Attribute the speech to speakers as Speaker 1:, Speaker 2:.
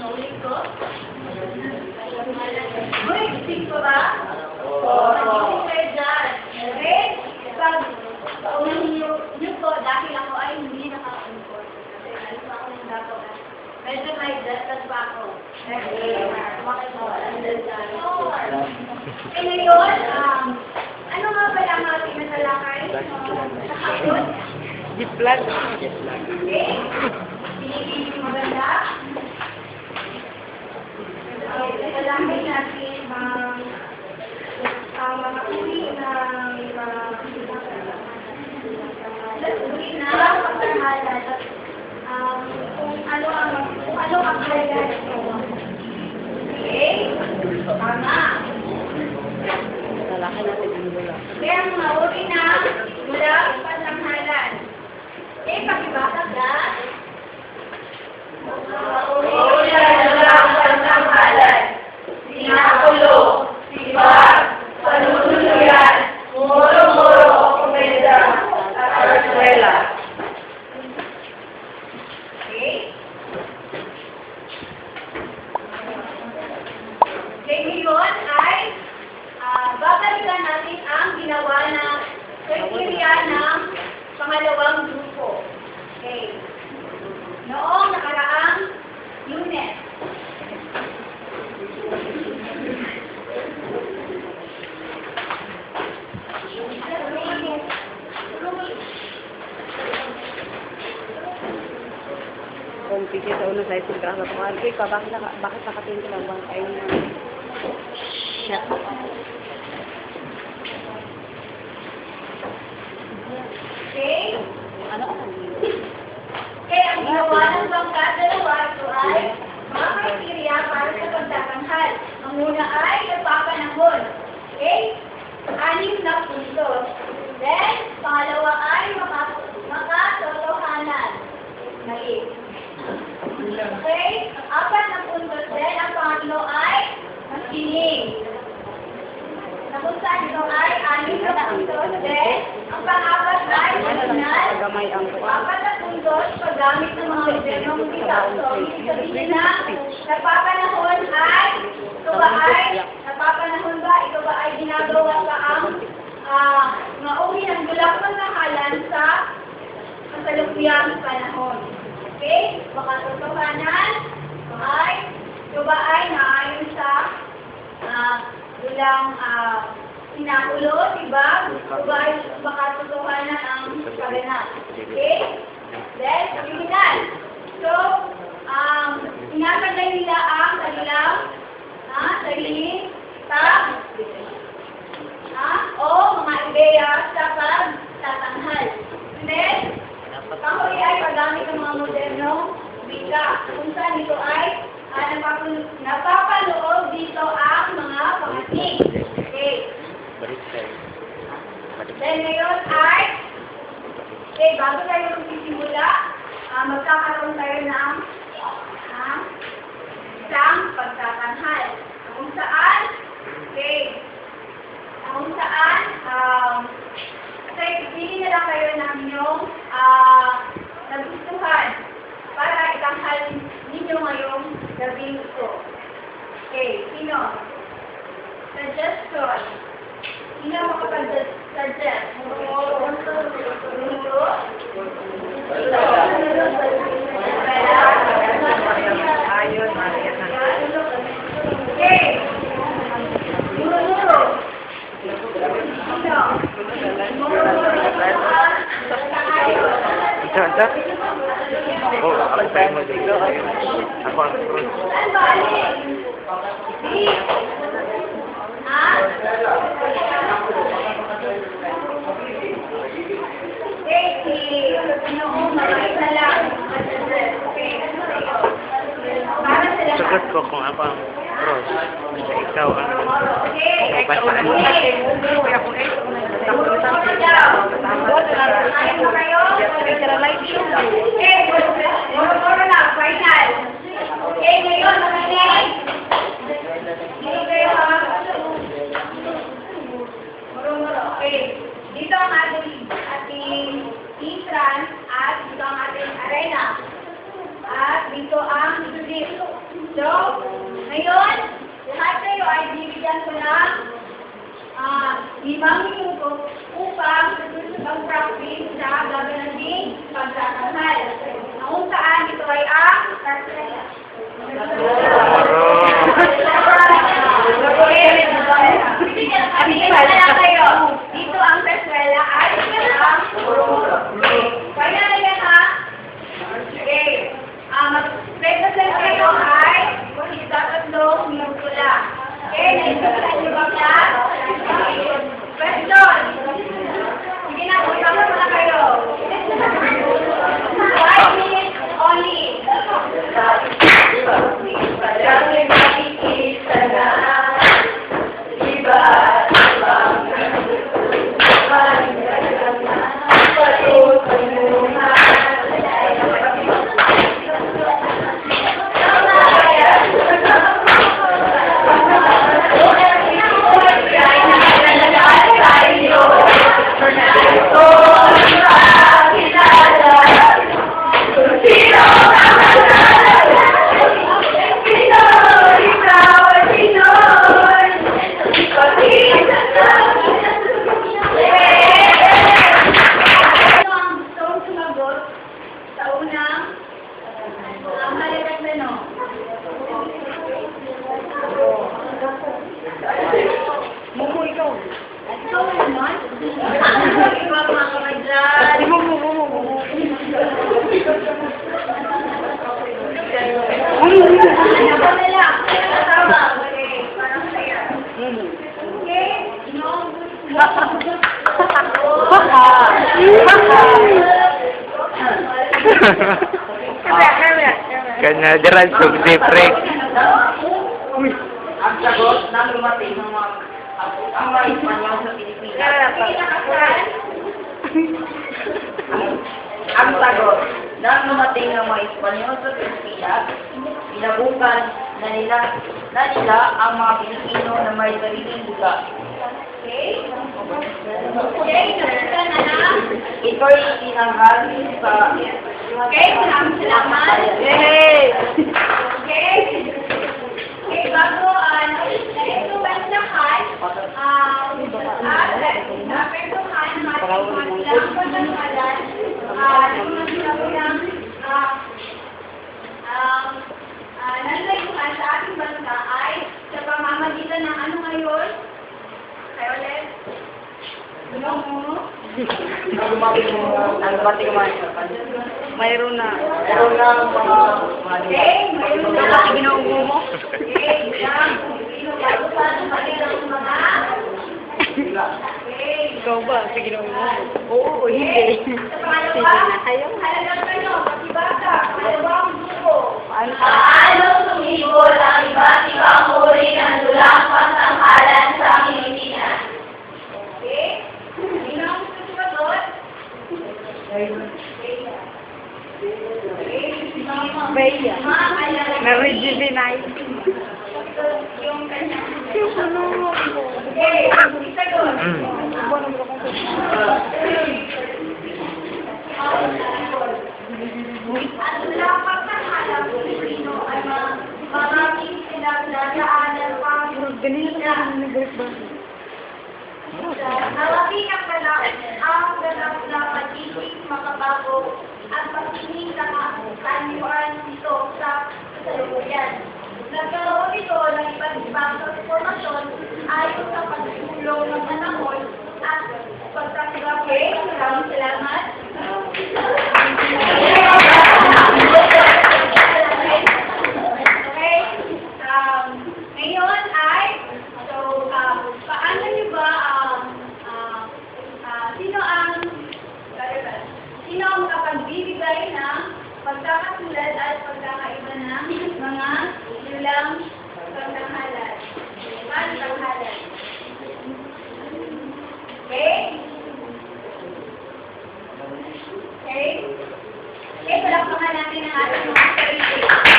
Speaker 1: Ulit ko. Grade 6 pa ba? Oo. Grade dyan. Grade, pag unahin niyo po, dahil ako ay hindi naka-import. Kasi alam pa ako ng dato. Medyo may dastas pa ako. Bakit mo? Eh ngayon, ano nga ba ang ating nasalakay? Nakapot?
Speaker 2: Deep flag.
Speaker 1: Okay. Pinipili maganda. Nasalakay natin ang mga uri ng pagkahalan at kung ano ang kailan ito. Okay? Tama.
Speaker 2: Nasalakay natin yung mula.
Speaker 1: Kaya ang mga uri na mula pagkahalan. Okay, pakibasag na. Uri na mula pagkahalan. Sinakulo, sibag, panunuluyan, muro-muro, kumeda, at arsuela. Okay? Okay, ngayon ay babalikan natin ang ginawa na criteria ng pangalawang grupo. Okay. Noong nakaraang unit.
Speaker 2: Kung pisi sa una sa isin ka sa tukan, bakit nakatingin ka lang bang kayo na shit.
Speaker 1: Okay?
Speaker 2: Ano?
Speaker 1: Kaya ang ginawa ng bangka dalawa ito ay mga criteria para sa pagtatanghal. Ang una ay napapanahon. Okay? 6 na puntos. Then, pangalawa ay makatotohanan. Mali. Okay? 4 na puntos. Then, ang pangatlo ay makinig. Na kung saan ito ay 6 na puntos. Then, ang pang-apat ay original.
Speaker 2: Gamay ang
Speaker 1: 4 na puntos paggamit ng mga modernong wika. So, ibig sabihin na napapanahon ay, ito ba ay, napapanahon ba, ito ba ay ginagawa ka ang mga uri ng bulak pagkahalan sa kasalukuyang panahon. Okay? Baka totohanan ay, ito ba ay naayon sa dulang sinakulo, diba? Ito ba ay baka totohanan ang kaganap. Okay? Then, original. So, inakagay nila ang kanilang sariling o mga ideya sa pagtatanghal. Then, panghuli ay paggamit ng mga modernong wika. Kung saan ito ay napapaloob dito ang mga pangating. Okay. Then, ngayon ay okay, bago tayo magsisimula, magkakaroon tayo ng isang pagtatanghal. Kung saan, okay, kung saan, kasi pili na lang kayo ng inyong nagustuhan para itanghal ninyo ngayong gabing ito. Okay, sino? Suggestion. Sino makapag-suggest?
Speaker 2: Ayun, Maria.
Speaker 1: Okay. Muro-muro. Sino?
Speaker 2: Ito. Oh, ako tayo mo dito. Ako ang front.
Speaker 1: Saan ba? Di.
Speaker 2: Sagot ko kung ako ang cross. Kasi ikaw ang basaan.
Speaker 1: Dito ang ating entrance at dito ang ating arena. At dito ang exit. So, ngayon, lahat kayo ay bibigyan ko ng 5 minuto upang mag-practice sa gaganaping pagtatanghal. Kung saan ito ay ang sarsuela. Kayo. Dito ang sarsuela ay ang kaya na yan ha. Okay. Mag-breakfast lang kayo ay itatlong minuto lang. Okay, naintindihan niyo ba class? Question. Sige na, usap na muna kayo. 5 minutes only. Dami makikita na iba ibang
Speaker 3: Kanya diran sub-different.
Speaker 4: Ang sagot na lumating ng mga ang mga Espanyol sa Pilipinas. Ang sagot na lumating ng mga Espanyol sa Pilipinas, pinabukan na nila ang mga Pilipino na may sariling lugar.
Speaker 1: Okay? Okay, nakita na na.
Speaker 4: Ito'y tinanghal sa
Speaker 1: Okay, maraming salamat.
Speaker 2: Yay!
Speaker 1: Okay? Okay, bago na-influence na kan, napertuhan ng ating mga silang pagkakalan, yung silang nalayuan sa ating bansa ay sa pamamagitan ng ano ngayon? Kayo ulit?
Speaker 4: ang lumating ng mga
Speaker 2: Mayroon na.
Speaker 4: meron na mga
Speaker 1: Okay, mayroon na.
Speaker 2: Kasi ginaugo mo?
Speaker 1: Okay, lang. Bago pa lumating ang mga okay.
Speaker 2: Ikaw ba? Kasi ginaugo mo? Oo, hindi.
Speaker 1: Sa pangalawa, halagang kayo, pati bata, dalawang grupo. Paano sumibol ang iba't ibang uri ng dulang pangtanghalan sa Pilipinas? Okay? Sino ang susunod?
Speaker 2: Baya. Na-rejuvenate.
Speaker 1: Yung kanya.
Speaker 2: Yung
Speaker 1: Okay, isa doon. At dulang pangtanghalan Pilipino ay maraming pinagdadaanan pang nawagi ang ganap na pag-ibig, makabago, at pagsinig sa kanyuan nito sa kasalukuyan. Nagkaroon ito ng iba't ibang transformasyon ayon sa pagsulong ng panahon at pagtatanggap. Maraming salamat. Okay, ngayon ay, paano niyo ba, sino ang makapagbibigay ng pagkakatulad at pagkakaiba ng mga dulang pagtanghalan? Pagtanghalan. Okay? Okay? Okay, palakpakan natin ang ating mga sarili.